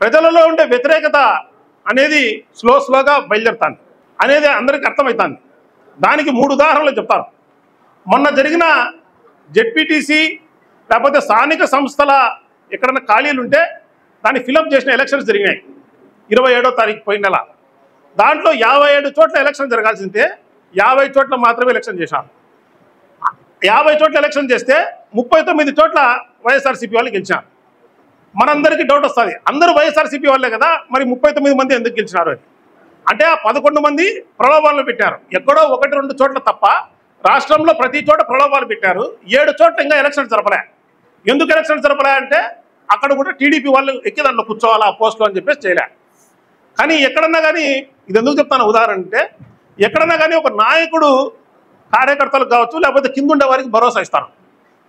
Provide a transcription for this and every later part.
ప్రజలలో ఉండే వ్యతిరేకత అనేది స్లోగా బయలుదేరుతాను అనేది అందరికీ అర్థమవుతుంది. దానికి 3 ఉదాహరణలు చెప్తాను. మొన్న జరిగిన జెడ్పీటీసీ లేకపోతే స్థానిక సంస్థల ఎక్కడన్నా ఖాళీలు ఉంటే దాన్ని ఫిలప్ చేసిన ఎలక్షన్స్ జరిగినాయి 27వ తారీఖు పోయిన నెల. దాంట్లో 57 చోట్ల ఎలక్షన్ జరగాల్సిందే 50 చోట్ల మాత్రమే ఎలక్షన్ చేశారు. 50 చోట్ల ఎలక్షన్ చేస్తే 39 చోట్ల వైఎస్ఆర్సీపీ వాళ్ళు గెలిచారు. మనందరికీ డౌట్ వస్తుంది, అందరూ వైఎస్ఆర్సీపీ వాళ్ళే కదా, మరి 39 మంది ఎందుకు గెలిచినారు అని. అంటే ఆ 11 మంది ప్రలోభాలను పెట్టారు. ఎక్కడో 1-2 చోట్ల తప్ప రాష్ట్రంలో ప్రతి చోట ప్రలోభాలు పెట్టారు. 7 చోట్ల ఇంకా ఎలక్షన్ జరపలే. ఎందుకు ఎలక్షన్ జరపలే అంటే అక్కడ కూడా టీడీపీ వాళ్ళు ఎక్కి దాంట్లో కూర్చోవాలా ఆ పోస్టులో అని చెప్పేసి చేయలే. కానీ ఎక్కడన్నా కానీ ఇది ఎందుకు చెప్తాను ఉదాహరణ అంటే, ఎక్కడన్నా కానీ ఒక నాయకుడు కార్యకర్తలకు కావచ్చు లేకపోతే కింద ఉండే వారికి భరోసా ఇస్తారు.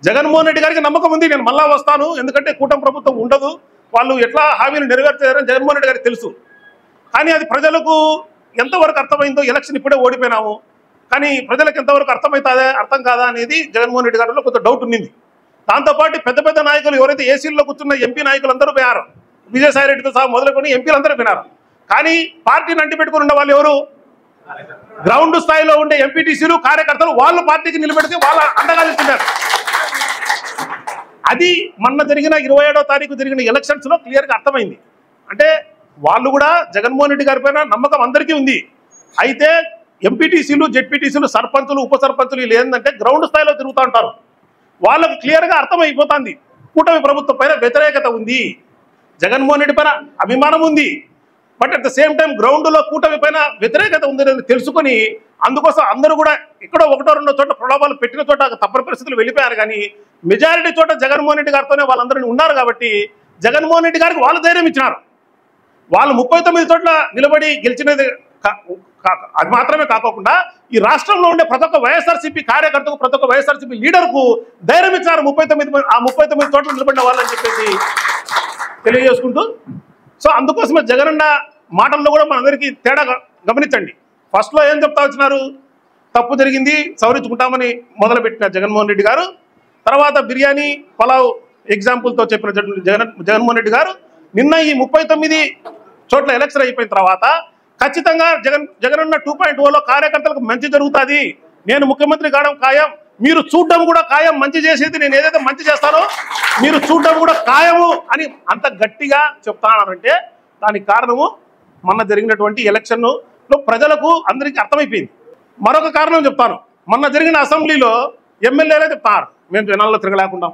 జగన్మోహన్ రెడ్డి గారికి నమ్మకం ఉంది, నేను మళ్ళా వస్తాను, ఎందుకంటే కూటమి ప్రభుత్వం ఉండదు, వాళ్ళు ఎట్లా హామీలు నెరవేర్చారని జగన్మోహన్ రెడ్డి గారికి తెలుసు. కానీ అది ప్రజలకు ఎంతవరకు అర్థమైందో, ఎలక్షన్ ఇప్పుడే ఓడిపోయినాము కానీ ప్రజలకు ఎంతవరకు అర్థమవుతుందా అర్థం కాదా అనేది జగన్మోహన్ రెడ్డి గారిలో కొంత డౌట్ ఉండింది. దాంతోపాటు పెద్ద నాయకులు ఎవరైతే ఏసీల్లో కూర్చున్న ఎంపీ నాయకులు అందరూ పోయారు, విజయసాయి రెడ్డితో సహా మొదలుకొని ఎంపీలు అందరూ పోయినారు. కానీ పార్టీని అంటిపెట్టుకుని ఉన్న వాళ్ళు ఎవరు? గ్రౌండ్ స్థాయిలో ఉండే ఎంపీటీసీలు కార్యకర్తలు వాళ్ళు పార్టీకి నిలబెడితే వాళ్ళ అండగా నిలుస్తున్నారు. అది మొన్న జరిగిన 27వ తారీఖు జరిగిన ఎలక్షన్స్ లో క్లియర్గా అర్థమైంది. అంటే వాళ్ళు కూడా జగన్మోహన్ రెడ్డి గారి పైన నమ్మకం అందరికీ ఉంది. అయితే ఎంపీటీసీలు జెడ్పీటీసీలు సర్పంచులు ఉప సర్పంచులు వీళ్ళు ఏంటంటే గ్రౌండ్ స్థాయిలో తిరుగుతూ ఉంటారు. వాళ్ళకు క్లియర్గా అర్థమైపోతుంది కూటమి ప్రభుత్వం పైన వ్యతిరేకత ఉంది, జగన్మోహన్ రెడ్డి పైన అభిమానం ఉంది, but at the same time గ్రౌండ్లో కూటమి పైన వ్యతిరేకత ఉందని తెలుసుకొని అందుకోసం అందరూ కూడా ఎక్కడో 1-2 చోట్ల ప్రలోభాలు పెట్టిన చోట తప్పని పరిస్థితులు వెళ్ళిపోయారు. కానీ మెజారిటీ చోట జగన్మోహన్ రెడ్డి గారితోనే వాళ్ళందరూ ఉన్నారు కాబట్టి జగన్మోహన్ రెడ్డి గారికి వాళ్ళు ధైర్యం ఇచ్చినారు. వాళ్ళు 39 చోట్ల నిలబడి గెలిచినది అది మాత్రమే కాకుండా ఈ రాష్ట్రంలో ఉండే ప్రతి ఒక్క వైఎస్ఆర్సీపీ కార్యకర్తకు ప్రతి ఒక్క వైఎస్ఆర్సీపీ లీడర్కు ధైర్యం ఇచ్చారు 39 చోట్ల నిలబడిన వాళ్ళని చెప్పేసి తెలియజేసుకుంటూ. సో అందుకోసమే జగనన్న మాటల్లో కూడా మనందరికీ తేడా గమనించండి. ఫస్ట్లో ఏం చెప్తా వచ్చినారు, తప్పు జరిగింది సవరించుకుంటామని మొదలుపెట్టిన జగన్మోహన్ రెడ్డి గారు, తర్వాత బిర్యానీ పలావ్ ఎగ్జాంపుల్తో చెప్పిన జగన్మోహన్ రెడ్డి గారు నిన్న ఈ 39 చోట్ల ఎలక్షన్ అయిపోయిన తర్వాత ఖచ్చితంగా జగనన్న 2.0లో కార్యకర్తలకు మంచి జరుగుతుంది, నేను ముఖ్యమంత్రి కావడం ఖాయం, మీరు చూడడం కూడా ఖాయం, మంచి చేసేది నేను ఏదైతే మంచి చేస్తానో మీరు చూడడం కూడా ఖాయము అని అంత గట్టిగా చెప్తానంటే దానికి కారణము మొన్న జరిగినటువంటి ఎలక్షన్లో ప్రజలకు అందరికీ అర్థమైపోయింది. మరొక కారణం చెప్తాను, మొన్న జరిగిన అసెంబ్లీలో ఎమ్మెల్యేలే చెప్తారు మేము జనాల్లో తిరగలేకుండా,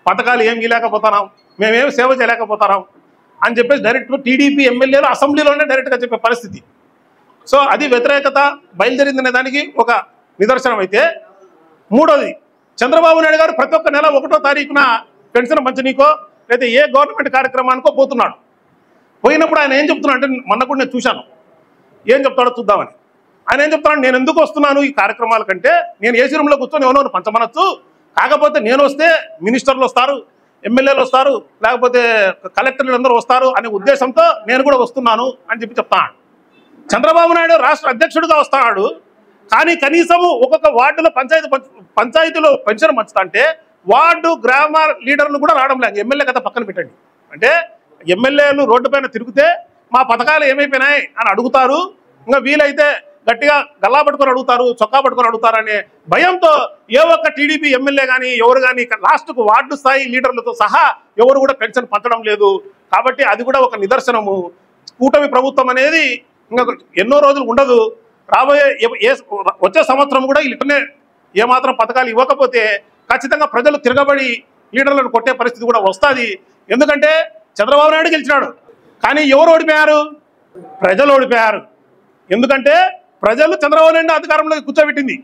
పథకాలు ఏం గీలేకపోతున్నాం, మేమేం సేవ చేయలేకపోతున్నాం అని చెప్పేసి డైరెక్ట్ టీడీపీ ఎమ్మెల్యేలు అసెంబ్లీలోనే డైరెక్ట్గా చెప్పే పరిస్థితి. సో అది వ్యతిరేకత బయలుదేరిందనే దానికి ఒక నిదర్శనం. అయితే మూడోది, చంద్రబాబు నాయుడు గారు ప్రతి ఒక్క నెల 1వ తారీఖున పెన్షన్ పంచనీకో లేదా ఏ గవర్నమెంట్ కార్యక్రమానికో పోతున్నాడు. పోయినప్పుడు ఆయన ఏం చెప్తున్నాడు అంటే మొన్న కూడా నేను చూశాను, ఏం చెప్తాడో చూద్దామని. ఆయన ఏం చెప్తున్నాడు, నేను ఎందుకు వస్తున్నాను ఈ కార్యక్రమాల కంటే, నేను ఏసీ రూమ్లో కూర్చొని ఎవరో పంచమనొచ్చు, కాకపోతే నేను వస్తే మినిస్టర్లు వస్తారు, ఎమ్మెల్యేలు వస్తారు, లేకపోతే కలెక్టర్లు అందరూ వస్తారు అనే ఉద్దేశంతో నేను కూడా వస్తున్నాను అని చెప్పి చెప్తాడు. చంద్రబాబు నాయుడు రాష్ట్ర అధ్యక్షుడిగా వస్తున్నాడు, కానీ కనీసము ఒక్కొక్క వార్డులో పంచాయతీలో పెన్షన్ పంచుతా అంటే వార్డు గ్రామ లీడర్లు కూడా రావడం లేదు. ఎమ్మెల్యే కదా పక్కన పెట్టండి. అంటే ఎమ్మెల్యేలు రోడ్డు పైన తిరిగితే మా పథకాలు ఏమైపోయినాయి అని అడుగుతారు, ఇంకా వీలైతే గట్టిగా గల్లా పట్టుకొని అడుగుతారు, చొక్కా పట్టుకొని అడుగుతారు అనే భయంతో ఏ ఒక్క టీడీపీ ఎమ్మెల్యే కానీ ఎవరు కానీ లాస్ట్కు వార్డు స్థాయి లీడర్లతో సహా ఎవరు కూడా పెన్షన్ పంచడం లేదు. కాబట్టి అది కూడా ఒక నిదర్శనము. కూటమి ప్రభుత్వం అనేది ఇంకా ఎన్నో రోజులు ఉండదు, రాబోయే వచ్చే సంవత్సరం కూడా ఇట్లనే ఏమాత్రం పథకాలు ఇవ్వకపోతే ఖచ్చితంగా ప్రజలు తిరగబడి లీడర్లను కొట్టే పరిస్థితి కూడా వస్తుంది. ఎందుకంటే చంద్రబాబు నాయుడు గెలిచినాడు, కానీ ఎవరు ఓడిపోయారు? ప్రజలు ఓడిపోయారు. ఎందుకంటే ప్రజలు చంద్రబాబు నాయుడు అధికారంలోకి కూర్చోబెట్టింది,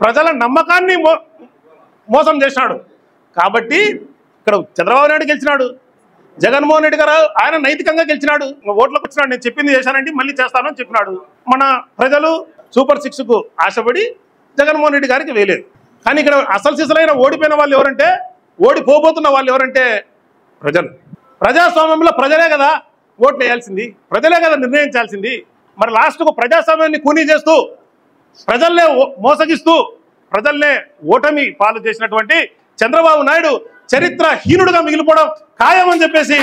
ప్రజల నమ్మకాన్ని మోసం చేసినాడు. కాబట్టి ఇక్కడ చంద్రబాబు నాయుడు గెలిచినాడు, జగన్మోహన్ రెడ్డి గారు ఆయన నైతికంగా గెలిచినాడు, ఓట్లకు వచ్చినాడు, నేను చెప్పింది చేశానంటే మళ్ళీ చేస్తానని చెప్పినాడు. మన ప్రజలు సూపర్ 6కు ఆశపడి జగన్మోహన్ రెడ్డి గారికి వేయలేదు. కానీ ఇక్కడ అసలు సిసలైన ఓడిపోయిన వాళ్ళు ఎవరంటే, ఓడిపోబోతున్న వాళ్ళు ఎవరంటే ప్రజలు. ప్రజాస్వామ్యంలో ప్రజలే కదా ఓట్లు వేయాల్సింది, ప్రజలే కదా నిర్ణయించాల్సింది. మరి లాస్ట్కు ప్రజాస్వామ్యాన్ని కూనీ చేస్తూ ప్రజల్నే మోసగిస్తూ ప్రజల్నే ఓటమి పాలు చేసినటువంటి చంద్రబాబు నాయుడు చరిత్రహీనుడుగా మిగిలిపోవడం ఖాయమని చెప్పేసి